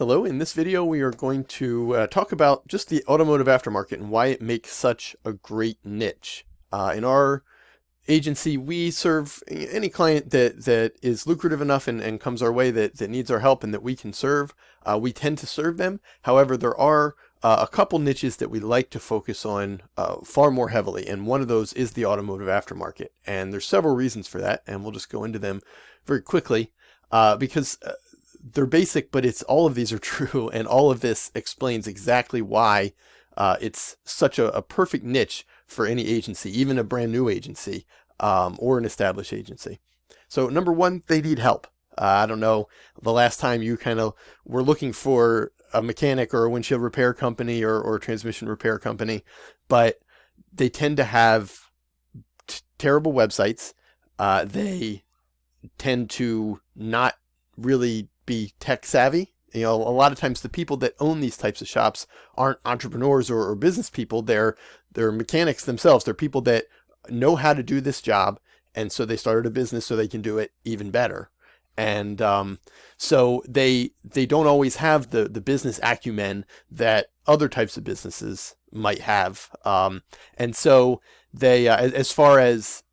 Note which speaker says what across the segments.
Speaker 1: Hello, in this video we are going to talk about just the automotive aftermarket and why it makes such a great niche. In our agency, we serve any client that is lucrative enough and comes our way that needs our help and that we can serve. We tend to serve them. However, there are a couple niches that we like to focus on far more heavily, and one of those is the automotive aftermarket. And there's several reasons for that, and we'll just go into them very quickly because they're basic, but all of these are true, and all of this explains exactly why it's such a perfect niche for any agency, even a brand new agency or an established agency. So number one, they need help. I don't know the last time you kind of were looking for a mechanic or a windshield repair company or a transmission repair company, but they tend to have terrible websites. They tend to not really be tech savvy. You know, a lot of times the people that own these types of shops aren't entrepreneurs or business people. They're mechanics themselves. They're people that know how to do this job, and so they started a business so they can do it even better. And so they don't always have the business acumen that other types of businesses might have. And so they, as far as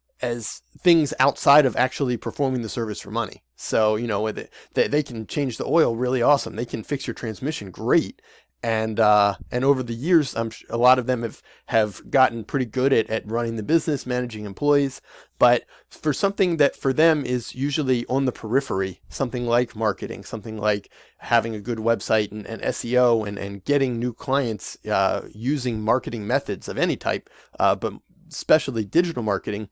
Speaker 1: things outside of actually performing the service for money. So, you know, they can change the oil really awesome. They can fix your transmission great. And over the years, a lot of them have gotten pretty good at running the business, managing employees. But for something that for them is usually on the periphery, something like marketing, something like having a good website and SEO and getting new clients using marketing methods of any type, but especially digital marketing,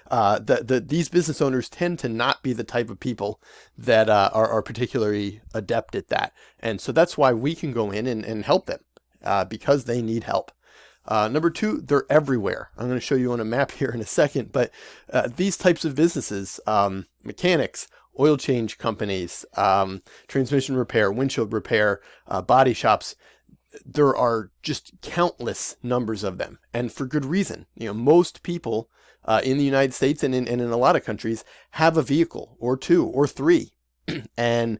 Speaker 1: these business owners tend to not be the type of people that are particularly adept at that. And so that's why we can go in and help them because they need help. Number two, they're everywhere. I'm going to show you on a map here in a second, but these types of businesses, mechanics, oil change companies, transmission repair, windshield repair, body shops, there are just countless numbers of them, and for good reason. You know, most people in the United States and in a lot of countries have a vehicle or two or three, and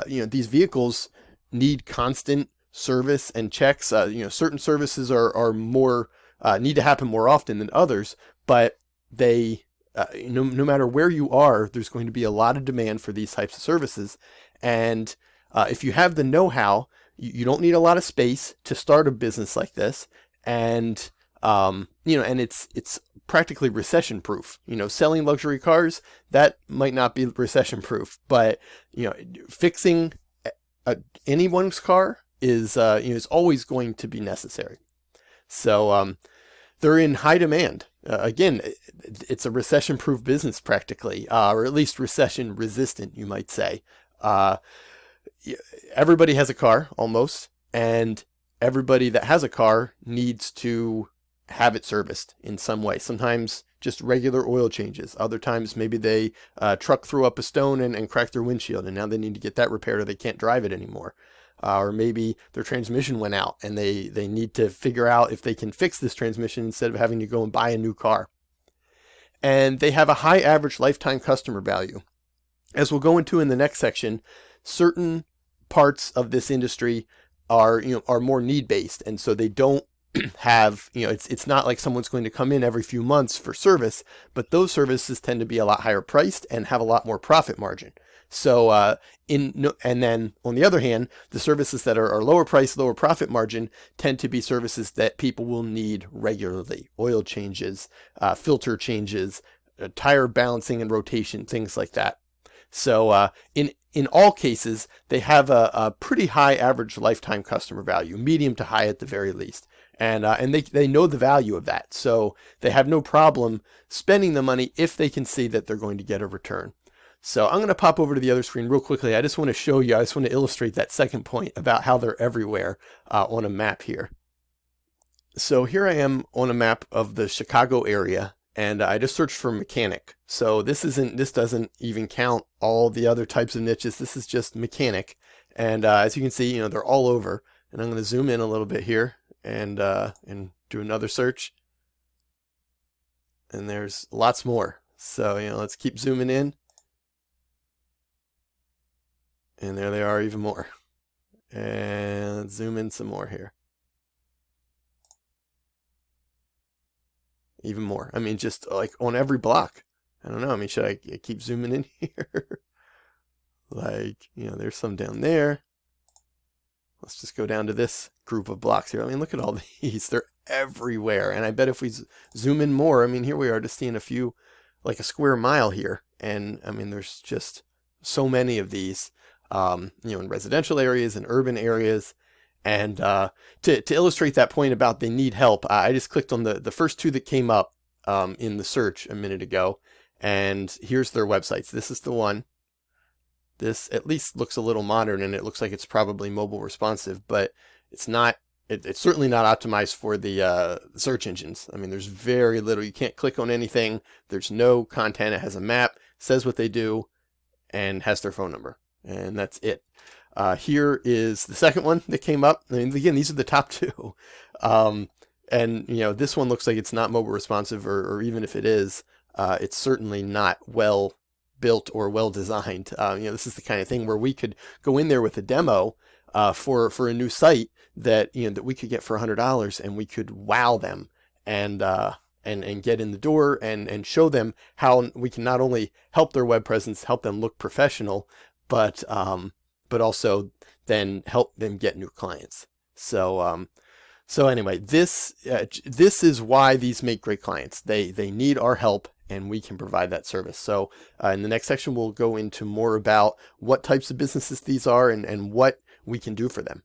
Speaker 1: you know, these vehicles need constant service and checks. You know, certain services are more need to happen more often than others, but they no matter where you are, there's going to be a lot of demand for these types of services, and if you have the know-how, you don't need a lot of space to start a business like this, and you know, and it's practically recession proof. You know, selling luxury cars, that might not be recession proof, but you know, fixing anyone's car is you know, is always going to be necessary. So they're in high demand. Again, it's a recession proof business practically, or at least recession resistant, you might say. Everybody has a car almost, and everybody that has a car needs to have it serviced in some way. Sometimes just regular oil changes. Other times maybe they truck threw up a stone and cracked their windshield, and now they need to get that repaired or they can't drive it anymore. Or maybe their transmission went out and they need to figure out if they can fix this transmission instead of having to go and buy a new car. And they have a high average lifetime customer value. As we'll go into in the next section, certain parts of this industry are more need-based, and so they don't have, you know, it's not like someone's going to come in every few months for service, but those services tend to be a lot higher priced and have a lot more profit margin. So and then on the other hand, the services that are lower price, lower profit margin tend to be services that people will need regularly: oil changes, filter changes, tire balancing and rotation, things like that. So in all cases, they have a pretty high average lifetime customer value, medium to high at the very least. And they know the value of that. So they have no problem spending the money if they can see that they're going to get a return. So I'm going to pop over to the other screen real quickly. I just want to illustrate that second point about how they're everywhere on a map here. So here I am on a map of the Chicago area, and I just searched for mechanic. So this doesn't even count all the other types of niches. This is just mechanic. And as you can see, you know, they're all over. And I'm going to zoom in a little bit here and do another search. And there's lots more. So, you know, let's keep zooming in. And there they are, even more. And zoom in some more here. Even more. I mean, just like on every block. I don't know. I mean, should I keep zooming in here? Like, there's some down there. Let's just go down to this group of blocks here. I mean, look at all these. They're everywhere. And I bet if we zoom in more, I mean, here we are just seeing a few, like a square mile here. And I mean, there's just so many of these, in residential areas and urban areas. And to illustrate that point about they need help, I just clicked on the first two that came up in the search a minute ago. And here's their websites. This is the one. This at least looks a little modern, and it looks like it's probably mobile responsive, but it's not. It's certainly not optimized for the search engines. I mean, there's very little. You can't click on anything. There's no content. It has a map, says what they do, and has their phone number, and that's it. Here is the second one that came up. I mean, again, these are the top two. And this one looks like it's not mobile responsive, or even if it is, it's certainly not well built or well designed. This is the kind of thing where we could go in there with a demo for a new site that that we could get for $100, and we could wow them and get in the door and show them how we can not only help their web presence, help them look professional, but also then help them get new clients. So anyway, this is why these make great clients. They need our help, and we can provide that service. So in the next section, we'll go into more about what types of businesses these are and what we can do for them.